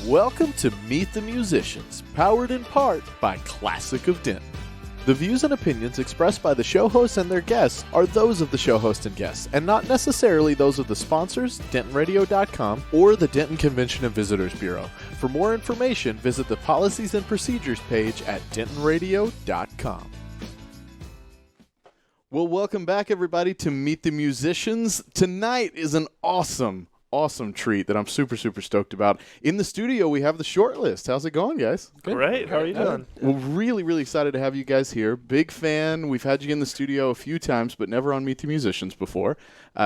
Welcome to Meet the Musicians, powered in part by Classic of Denton. The views and opinions expressed by the show hosts and their guests are those of the show host and guests, and not necessarily those of the sponsors, DentonRadio.com, or the Denton Convention and Visitors Bureau. For more information, visit the Policies and Procedures page at DentonRadio.com. Well, welcome back, everybody, to Meet the Musicians. Tonight is an awesome treat that I'm super stoked about. In the studio, we have the Shortlist. How's it going, guys? Good. Great. How are you doing? Well, really excited to have you guys here. Big fan. We've had you in the studio a few times, but never on Meet the Musicians before.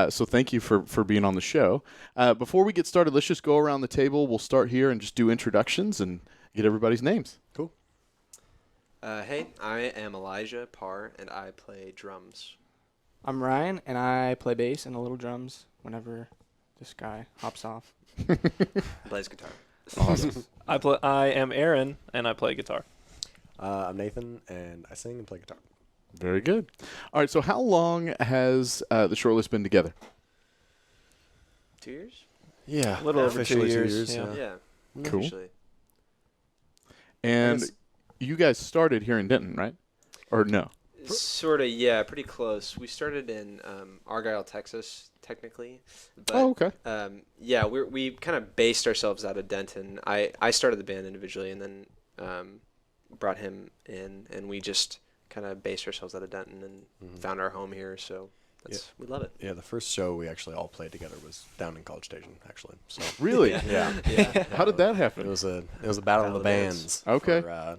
So thank you for being on the show. Before we get started, let's just go around the table. We'll start here and just do introductions and get everybody's names. Cool. Hey, I am Elijah Parr, and I play drums. I'm Ryan, and I play bass and a little drums whenever this guy hops off. Plays guitar. Awesome. I am Aaron, and I play guitar. I'm Nathan, and I sing and play guitar. Very good. All right, so how long has the Shortlist been together? 2 years? Yeah. A little over 2 Officially 2 years. years, Yeah. Yeah. Cool. Officially. And you guys started here in Denton, right? Or no? Sort of, yeah, pretty close. We started in Argyle, Texas, technically. But, Okay. Yeah, we kind of based ourselves out of Denton. I started the band individually and then brought him in, and we just kind of based ourselves out of Denton and found our home here. So we love it. Yeah, the first show we actually all played together was down in College Station, actually. So Really? yeah. How did that It happen? was a battle of the bands. Okay. For,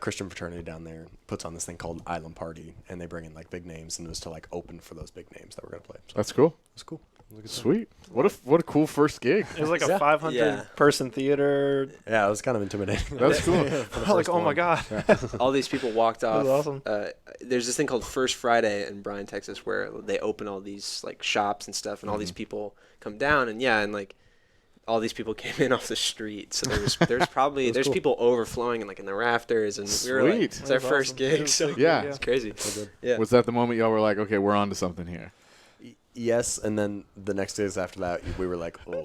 Christian fraternity down there puts on this thing called Island Party, and they bring in like big names, and it was to like open for those big names that were gonna play. So That's cool. it was cool. It was a good time. Sweet. What a cool first gig. It was like a Yeah. 500-person theater. Yeah, it was kind of intimidating. That's cool. Like, oh my god. All these people walked off. was awesome. There's this thing called First Friday in Bryan, Texas, where they open all these like shops and stuff, and all these people come down, and like all these people came in off the street. So there's probably cool. people overflowing and like in the rafters, and we were like, Sweet. it's our first awesome. gig, so Yeah. it's crazy. So good. Yeah. Was that the moment y'all were like, okay, we're on to something here? Yes, and then the next days after that, we were like, oh.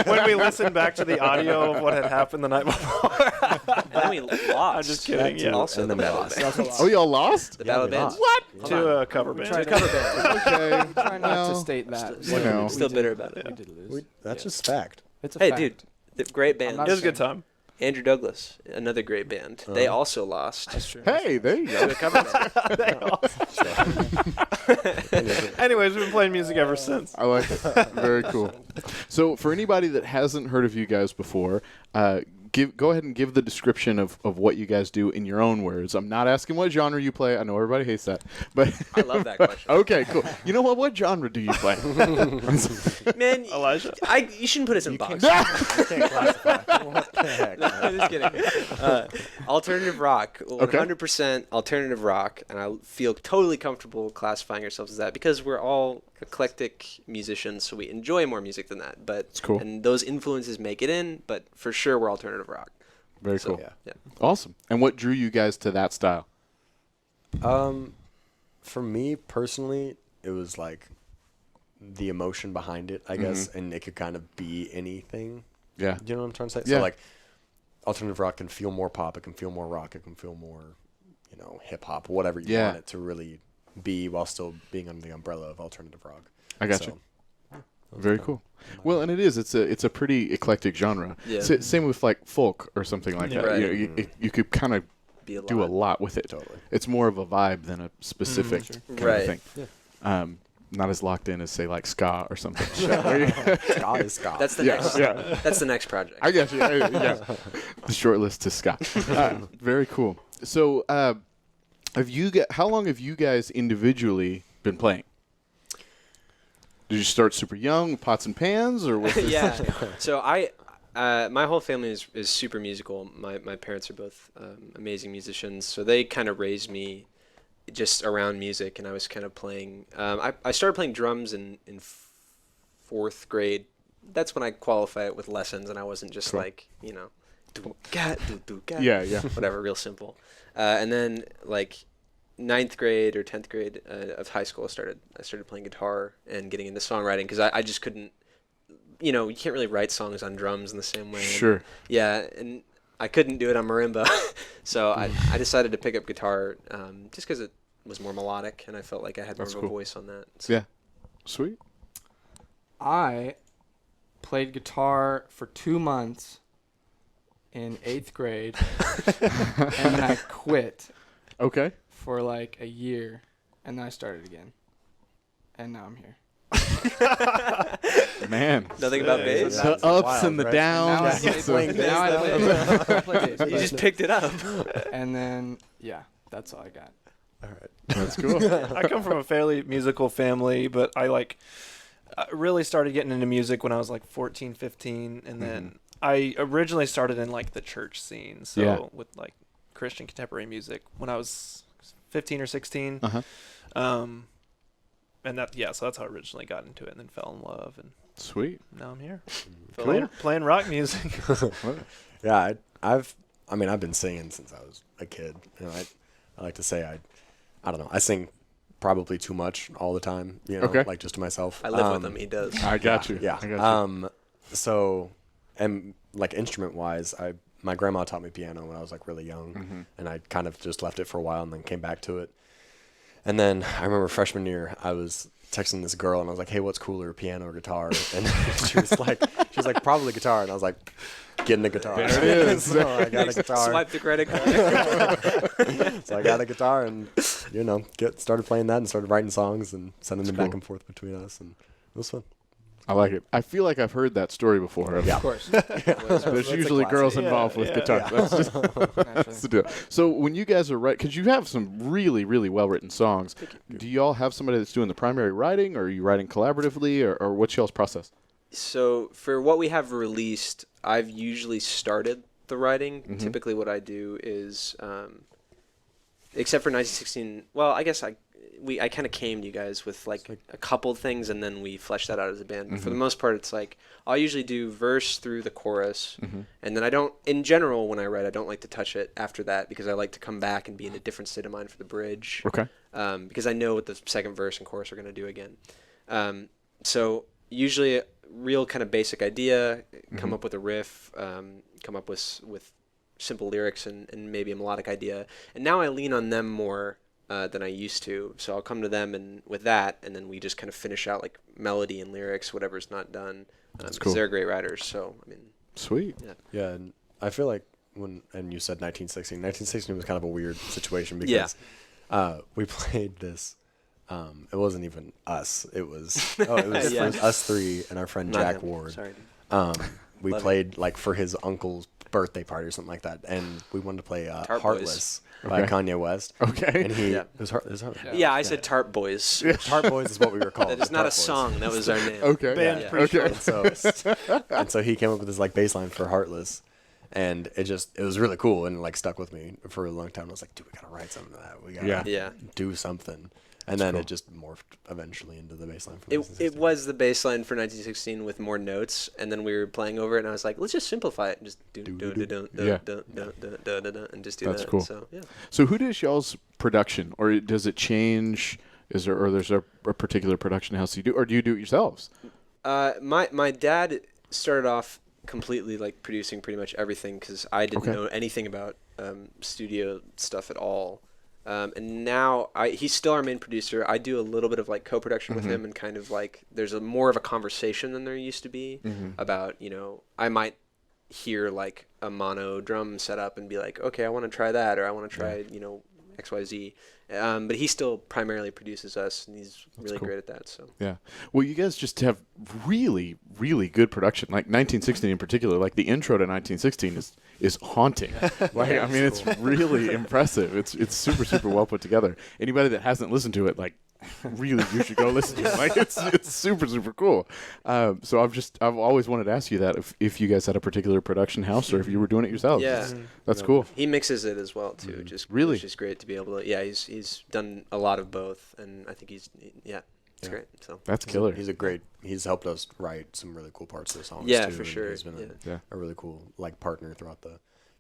When we listened back to the audio of what had happened the night before. And then we lost. I'm just kidding. That Yeah. too. Also, And the then battle lost. band. Oh, y'all lost? The battle we bands. lost. What? To a cover band. Try to cover band. Okay. Try not Well, to state that. you know. Still bitter about it. We did lose. That's just fact. It's a Hey, fact. dude, the great I'm band. not It was a good time. Andrew Douglas, another great band. They also lost. That's true. Hey, there you go. To a cover band. Anyways, we've been playing music ever since. I like it. Very cool. So for anybody that hasn't heard of you guys before, go ahead and give the description of what you guys do in your own words. I'm not asking what genre you play. I know everybody hates that. But I love that question. Okay, cool. You know what? What genre do you play? Man, Elijah. you shouldn't put us in boxes. I can't classify. What the heck? No, I'm just kidding. Alternative rock, 100% alternative rock, and I feel totally comfortable classifying ourselves as that because we're all eclectic musicians, so we enjoy more music than that. But It's cool. And those influences make it in, but for sure we're alternative rock. Very So, cool. yeah. Awesome. And what drew you guys to that style? For me personally, it was like the emotion behind it, I guess, and it could kind of be anything. Yeah. You know what I'm trying to say? Yeah. So like, alternative rock can feel more pop, it can feel more rock, it can feel more, hip hop, whatever you Yeah. want it to really be, while still being under the umbrella of alternative rock. I got you. Very cool. Well, and it's a pretty eclectic genre. Yeah. Same with like folk or something like that. Right. You know, you could kind of Be a do a lot with it. Totally. It's more of a vibe than a specific kind Right. of thing. Not as locked in as say like ska or something. Ska is ska. That's the next. That's the next project. I guess yeah. The Shortlist to ska. Very cool. So, how long have you guys individually been playing? Did you start super young, pots and pans, or was this Yeah. So my whole family is super musical. My parents are both amazing musicians, so they kind of raised me just around music, and I was kind of playing. I started playing drums in fourth grade. That's when I qualify it with lessons, and I wasn't just Cool. like Yeah. whatever, real simple. And then like 9th grade or 10th grade of high school, I started playing guitar and getting into songwriting because I just couldn't you know, you can't really write songs on drums in the same way. Sure. Yeah, and I couldn't do it on marimba, so I decided to pick up guitar just because it was more melodic, and I felt like I had more That's of a cool. voice on that. So. Yeah. Sweet. I played guitar for 2 months in 8th grade, and then I quit Okay. for like a year, and then I started again, and now I'm here. Man. Nothing about bass. The ups and the right? downs. Now I It's play, a- now I play bass, You just picked it up. and then yeah, that's all I got. All right. That's cool. I come from a fairly musical family, but I really started getting into music when I was like 14, 15, and then I originally started in like the church scene, so Yeah. with like Christian contemporary music when I was 15 or 16. Uh-huh. And so that's how I originally got into it, and then fell in love, and Sweet. now I'm here Cool. playing rock music. Yeah, I've been singing since I was a kid. You know, I like to say I don't know. I sing probably too much all the time. You know, Okay. like just to myself. I live with him. He does. I got you. Yeah. I got you. So, and like instrument wise, my grandma taught me piano when I was like really young, and I kind of just left it for a while and then came back to it. And then I remember freshman year, I was texting this girl and I was like, "Hey, what's cooler, piano or guitar?" And she was like, "Probably guitar." And I was like, "Getting a guitar." There it is. So I got a guitar. Swipe the credit card. So I got a guitar and, you know, started playing that and started writing songs and sending them back and forth between us, and it was fun. I like it. I feel like I've heard that story before. Yeah. Of course. There's usually girls involved with guitar. That's just that's the deal. So when you guys are writing, because you have some really, really well-written songs, do y'all have somebody that's doing the primary writing, or are you writing collaboratively, or what's y'all's process? So for what we have released, I've usually started the writing. Typically what I do is, except for 1916, well, I guess I kind of came to you guys with like a couple things, and then we fleshed that out as a band. But for the most part, it's like I'll usually do verse through the chorus, and then I don't, in general, when I write, I don't like to touch it after that because I like to come back and be in a different state of mind for the bridge. Okay. Because I know what the second verse and chorus are going to do again. So usually a real kind of basic idea, come up with a riff, come up with simple lyrics and maybe a melodic idea. And now I lean on them more than I used to. So I'll come to them and with that, and then we just kind of finish out like melody and lyrics, whatever's not done. That's 'cause cool. They're great writers. So, I mean, Sweet. Yeah, and I feel like and you said 1916. 1916 was kind of a weird situation because we played this. It wasn't even us. It was it was us three and our friend not Jack him. Ward. Sorry, dude. We Love played like for his uncle's birthday party or something like that, and we wanted to play Tart "Heartless" by Okay. Kanye West. Okay. And he Yeah. it was Heartless. Yeah, I said Tart Boys. Tart Boys is what we were called. That is the not a Tart Boys. song. That was our name. Okay. Band Yeah. Okay. And so he came up with this like bass line for "Heartless," and it was really cool and like stuck with me for a long time. I was like, dude, we gotta write something to that. We gotta Yeah. do something. And then it just morphed eventually into the bass line for It 1916. was the bass line for 1916 with more notes, and then we were playing over it, and I was like, let's just simplify it and just do Yeah. and just do That's that. cool. So yeah. So who does y'all's production, or does it change? Is there, or there's a particular production house you do, or do you do it yourselves? My dad started off completely like producing pretty much everything because I didn't Okay. know anything about studio stuff at all. And now he's still our main producer. I do a little bit of like co-production with him, and kind of like there's more of a conversation than there used to be about, I might hear like a mono drum setup and be like, okay, I want to try that, or I want to try, XYZ. But he still primarily produces us, and he's really cool. great at that. So Yeah. Well, you guys just have really, really good production. Like 1916 in particular, like the intro to 1916 is haunting. Like, I mean, it's really impressive. It's super, super well put together. Anybody that hasn't listened to it, like, really, you should go listen to it. Like, it's super, super cool. So I've always wanted to ask you that if you guys had a particular production house or if you were doing it yourselves. Yeah. That's cool. he mixes it as well too. Really? Which is great to be able to. Yeah, he's done a lot of both, and I think it's great. So That's killer. He's helped us write some really cool parts of the songs Yeah, too. for and sure. He's been Yeah. a really cool like partner throughout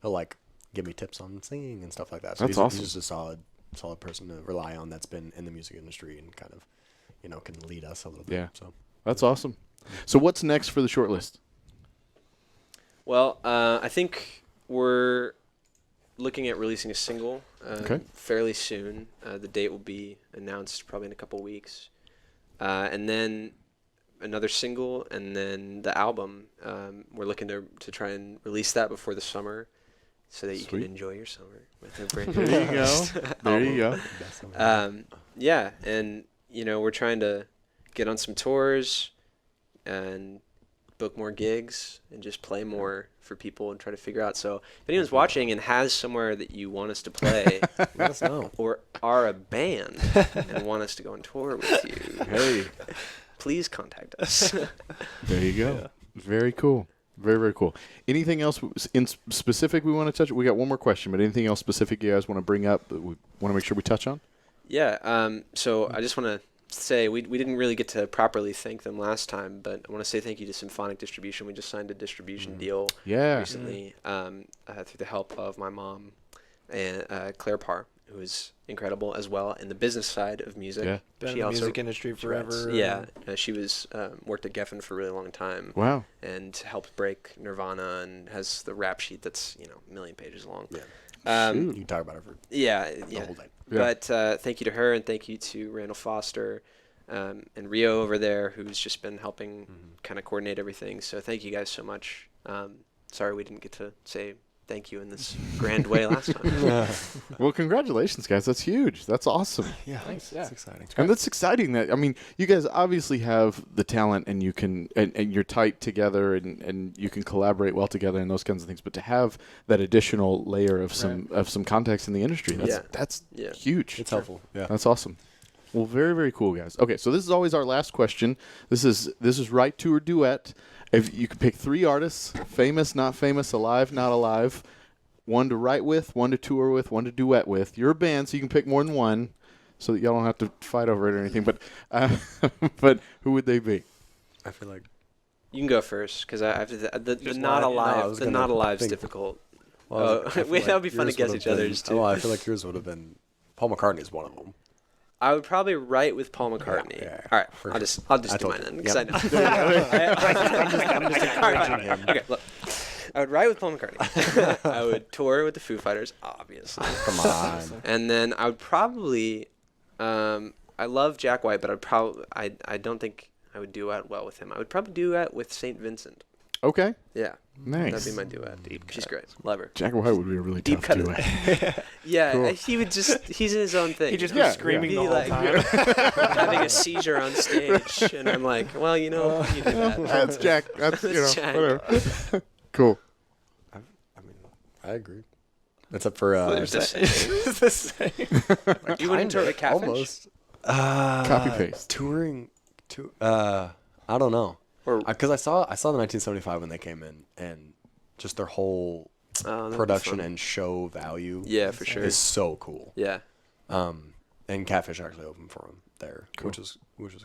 he'll like give me tips on singing and stuff like that. That's he's, awesome. He's just a solid person to rely on that's been in the music industry and kind of, can lead us a little bit. Yeah. So That's awesome. So what's next for the Shortlist? Well, I think we're looking at releasing a single fairly soon. The date will be announced probably in a couple weeks. And then another single, and then the album. We're looking to try and release that before the summer so that you can enjoy your summer with a brand new There you go. There you go. Yeah, and, we're trying to get on some tours and book more gigs and just play more for people and try to figure out. So if anyone's watching and has somewhere that you want us to play, Let us know. or are a band and want us to go on tour with you, Hey, please contact us. there you go. Very cool. Very, very cool. Anything else in specific we want to touch? We got one more question, but anything else specific you guys want to bring up that we want to make sure we touch on? Yeah, so I just want to say we didn't really get to properly thank them last time, but I want to say thank you to Symphonic Distribution. We just signed a distribution deal recently through the help of my mom and Claire Parr, who is incredible as well in the business side of music. Yeah. Been in the music industry forever. Yeah, she was worked at Geffen for a really long time. Wow. And helped break Nirvana and has the rap sheet that's a million pages long. Yeah. You can talk about it for the whole day. Yeah. But thank you to her, and thank you to Randall Foster and Rio over there, who's just been helping kind of coordinate everything. So thank you guys so much. Sorry we didn't get to say thank you in this grand way last time. Well, congratulations, guys. That's huge. That's awesome. Yeah, Thanks, It's yeah. exciting. And that's exciting. You guys obviously have the talent, and you can, and you're tight together, and you can collaborate well together, and those kinds of things. But to have that additional layer of some context in the industry, that's huge. It's helpful. Yeah. That's awesome. Well, very, very cool, guys. Okay, so this is always our last question. This is right to or duet. If you could pick 3 artists, famous, not famous, alive, not alive, one to write with, one to tour with, one to duet with. You're a band, so you can pick more than one, so that y'all don't have to fight over it or anything. But but who would they be? I feel like You can go first, because I have to. The not one? No, I alive. was The gonna not alive's think- difficult. well, I feel That would be fun to yours guess would've each other's been- too. Oh, I feel like yours would have been Paul McCartney's one of them. I would probably write with Paul McCartney. Yeah, All right, for I'll sure. just I do told mine you. then, because Yep. I know. encouraging him. Okay, look. I would write with Paul McCartney. I would tour with the Foo Fighters, obviously. Come on. And then I would probably, I love Jack White, but I don't think I would duet well with him. I would probably duet with St. Vincent. Okay, Yeah, nice. that'd be my duet. She's great. Love her. Jack White would be a really Deep tough cut. duet. Yeah, Cool. he would he's in his own thing. He just you know? be screaming Be the whole like, time. having a seizure on stage, and I'm like, well, you do that. That's Jack. That's That's Jack. whatever. Cool. I mean, I agree. Except for It's the same. You wouldn't tour with Catfish? almost Copy paste. touring. I don't know. Or Because I saw the 1975 when they came in, and just their whole that'd be production fun. and show value Yeah, for sure. is so cool. Yeah. And Catfish actually opened for him there, which was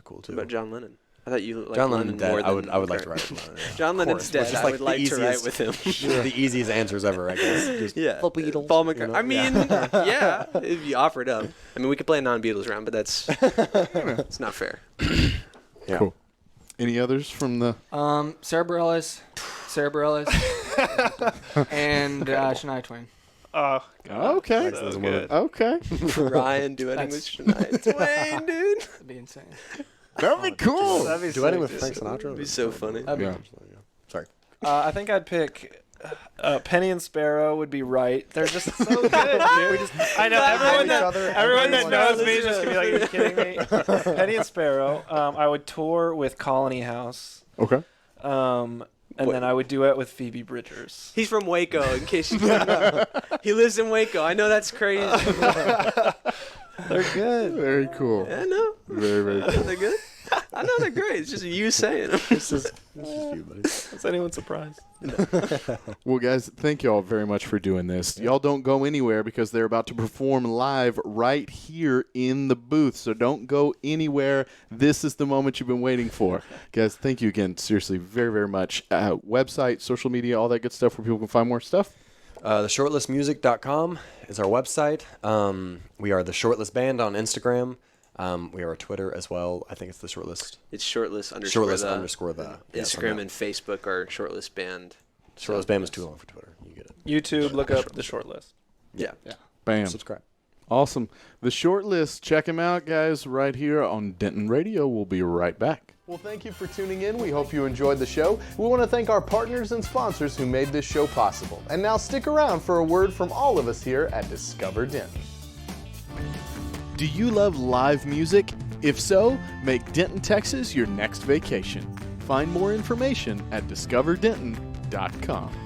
cool too. What about John Lennon? I thought you liked John Lennon Lennon more dead. than I would like to McCartney. write with Lennon. Yeah. John Of Lennon's course, dead. which is I like would the like to write easiest- with him. the easiest answers ever, I guess. Just Yeah. the Beatles, Paul you McCartney. know? I mean, yeah, if you offered up. I mean, we could play a non-Beatles round, but that's it's not fair. Yeah. Cool. Any others from the? Sarah Bareilles, and Shania Twain. Okay. Excellent word. Okay. Ryan duetting with Shania Twain, dude. That'd be insane. That'd be cool. That'd be Duetting sick, with dude. Frank Sinatra. It'd be so funny. Yeah. Sorry. I think I'd pick Penny and Sparrow would be right. They're just so good, dude. I know everyone that knows me is just gonna be like, "Are you kidding me?" Penny and Sparrow. I would tour with Colony House. Okay. And then I would duet with Phoebe Bridgers. He's from Waco, in case you don't know. He lives in Waco. I know that's crazy. They're good. Very cool. I know. Very, very cool. They're good. I know they're great. It's just you saying them. This is you, buddy. Is anyone surprised? Well, guys, thank you all very much for doing this. Y'all don't go anywhere because they're about to perform live right here in the booth. So don't go anywhere. This is the moment you've been waiting for. Guys, thank you again. Seriously, very, very much. Website, social media, all that good stuff where people can find more stuff. The shortlistmusic.com is our website. We are the Shortlist Band on Instagram. We are on Twitter as well. I think it's the Shortlist. It's Shortlist _ Shortlist the _ the. Instagram and Facebook are Shortlist Band. Shortlist Band was too long for Twitter. You get it. YouTube, look up the Shortlist. Yeah. Bam. Subscribe. Awesome. The Shortlist. Check him out, guys, right here on Denton Radio. We'll be right back. Well, thank you for tuning in. We hope you enjoyed the show. We want to thank our partners and sponsors who made this show possible. And now stick around for a word from all of us here at Discover Denton. Do you love live music? If so, make Denton, Texas your next vacation. Find more information at discoverdenton.com.